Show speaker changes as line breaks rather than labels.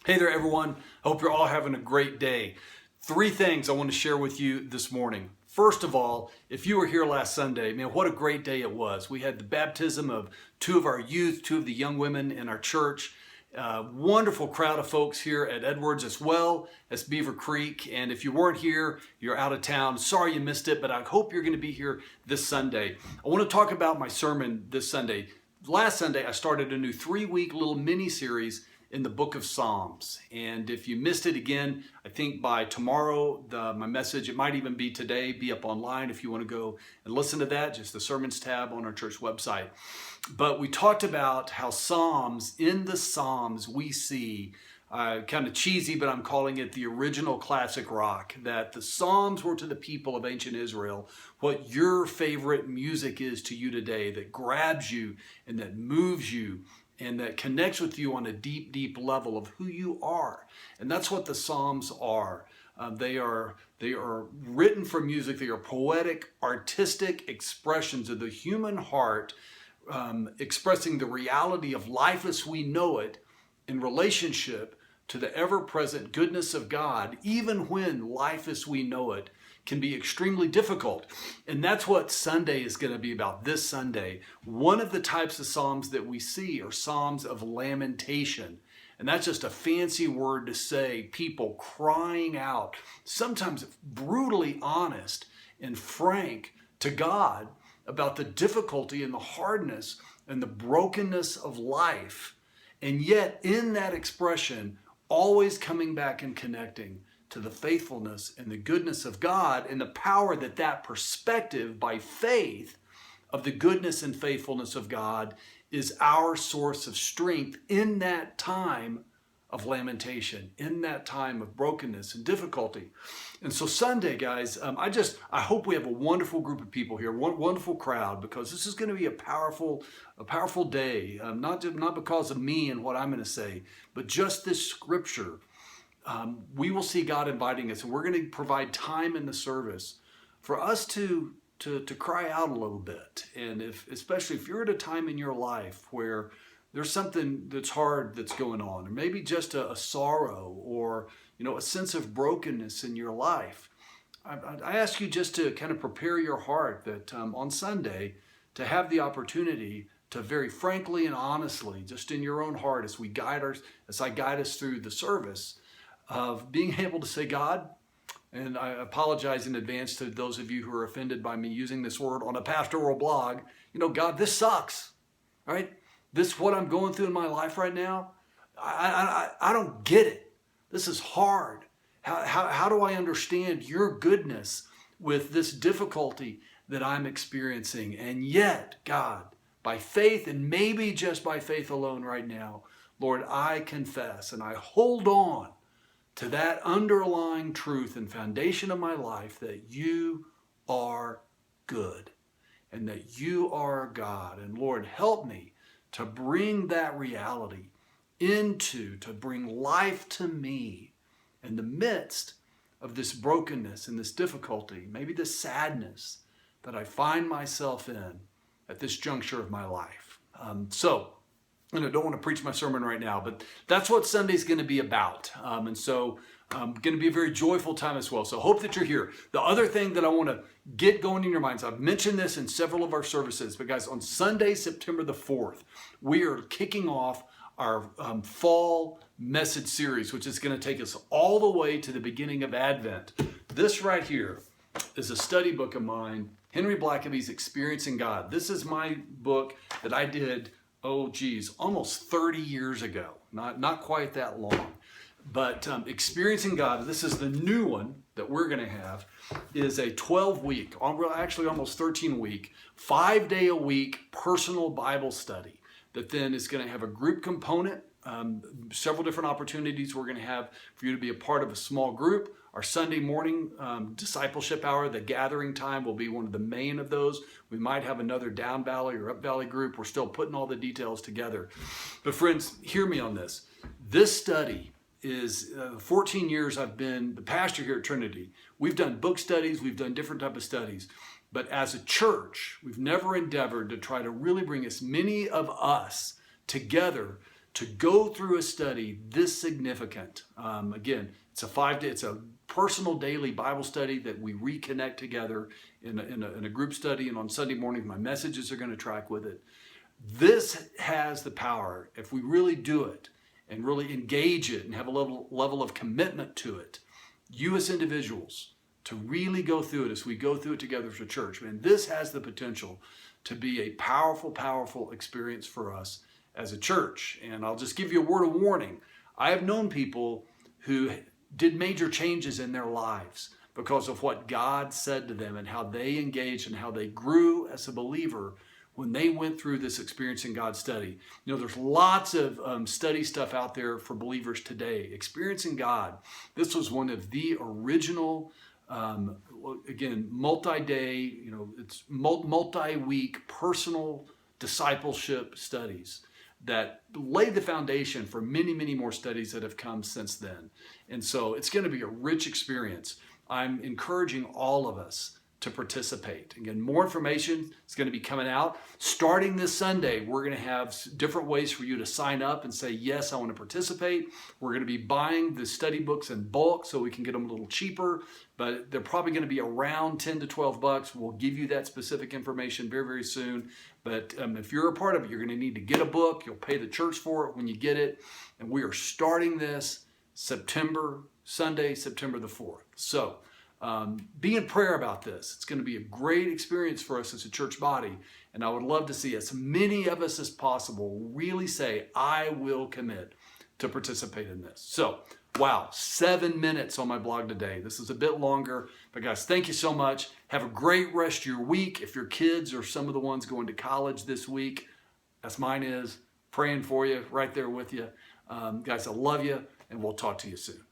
Hey there, everyone. Hope you're all having a great day. Three things I want to share with you this morning. First of all, if you were here last Sunday, man, what a great day it was. We had the baptism of two of our youth, two of the young women in our church. Wonderful crowd of folks here at Edwards as well as Beaver Creek. And if you weren't here, you're out of town. Sorry you missed it, but I hope you're going to be here this Sunday. I want to talk about my sermon this Sunday. Last Sunday, I started a new 3-week little mini series in the book of Psalms. And if you missed it again, I think by tomorrow, my message, it might even be today, be up online if you want to go and listen to that, just the sermons tab on our church website. But we talked about how in the Psalms, we see, kind of cheesy, but I'm calling it the original classic rock, that the Psalms were to the people of ancient Israel what your favorite music is to you today, that grabs you and that moves you and that connects with you on a deep, deep level of who you are. And that's what the Psalms are. They are written for music. They are poetic, artistic expressions of the human heart, expressing the reality of life as we know it in relationship to the ever-present goodness of God, even when life as we know it can be extremely difficult. And that's what Sunday is going to be about this Sunday. One of the types of Psalms that we see are Psalms of lamentation. And that's just a fancy word to say people crying out, sometimes brutally honest and frank to God about the difficulty and the hardness and the brokenness of life. And yet in that expression, always coming back and connecting to the faithfulness and the goodness of God and the power that perspective by faith of the goodness and faithfulness of God is our source of strength in that time of lamentation, in that time of brokenness and difficulty. And so Sunday, guys, I hope we have a wonderful group of people here, one wonderful crowd, because this is going to be a powerful day, not because of me and what I'm going to say, but just this scripture. We will see God inviting us, and we're going to provide time in the service for us to cry out a little bit. And especially if you're at a time in your life where there's something that's hard that's going on, or maybe just a sorrow or a sense of brokenness in your life, I ask you just to kind of prepare your heart that on Sunday to have the opportunity to very frankly and honestly, just in your own heart as I guide us through the service, of being able to say, God, and I apologize in advance to those of you who are offended by me using this word on a pastoral blog, God, this sucks, right? This, what I'm going through in my life right now, I don't get it. This is hard. How do I understand your goodness with this difficulty that I'm experiencing? And yet, God, by faith, and maybe just by faith alone right now, Lord, I confess and I hold on to that underlying truth and foundation of my life that you are good and that you are God. And Lord, help me to bring that reality to bring life to me in the midst of this brokenness and this difficulty, maybe the sadness that I find myself in at this juncture of my life. And I don't want to preach my sermon right now, but that's what Sunday's going to be about. And so going to be a very joyful time as well. So hope that you're here. The other thing that I want to get going in your minds, I've mentioned this in several of our services, but guys, on Sunday, September the 4th, we are kicking off our fall message series, which is going to take us all the way to the beginning of Advent. This right here is a study book of mine, Henry Blackaby's Experiencing God. This is my book that I did almost 30 years ago. Not quite that long. But Experiencing God, this is the new one that we're going to have, is a 12-week, actually almost 13-week, 5-day-a-week personal Bible study that then is going to have a group component, several different opportunities we're going to have for you to be a part of a small group. Our Sunday morning discipleship hour, the gathering time, will be one of the main of those. We might have another Down Valley or Up Valley group. We're still putting all the details together. But friends, hear me on this. This study is 14 years I've been the pastor here at Trinity. We've done book studies. We've done different type of studies. But as a church, we've never endeavored to try to really bring as many of us together to go through a study this significant. Again, it's a 5 day, it's a personal daily Bible study that we reconnect together in a group study, and on Sunday morning my messages are going to track with it. This has the power, if we really do it and really engage it and have a level of commitment to it, you as individuals, to really go through it as we go through it together as a church. Man, this has the potential to be a powerful, powerful experience for us as a church. And I'll just give you a word of warning. I have known people who did major changes in their lives because of what God said to them and how they engaged and how they grew as a believer when they went through this Experiencing God study. You know, there's lots of study stuff out there for believers today. Experiencing God, this was one of the original, again, multi-day, you know, it's multi-week personal discipleship studies that lay the foundation for many, many more studies that have come since then. And so it's going to be a rich experience. I'm encouraging all of us to participate. Again, more information is going to be coming out. Starting this Sunday, we're going to have different ways for you to sign up and say, yes, I want to participate. We're going to be buying the study books in bulk so we can get them a little cheaper, but they're probably going to be around 10 to 12 bucks. We'll give you that specific information very, very soon. But if you're a part of it, you're going to need to get a book. You'll pay the church for it when you get it. And we are starting this Sunday, September the 4th. So, be in prayer about this. It's going to be a great experience for us as a church body, and I would love to see as many of us as possible really say, I will commit to participate in this. So, wow, 7 minutes on my blog today. This is a bit longer, but guys, thank you so much. Have a great rest of your week. If your kids are some of the ones going to college this week, as mine is, praying for you, right there with you. Guys, I love you, and we'll talk to you soon.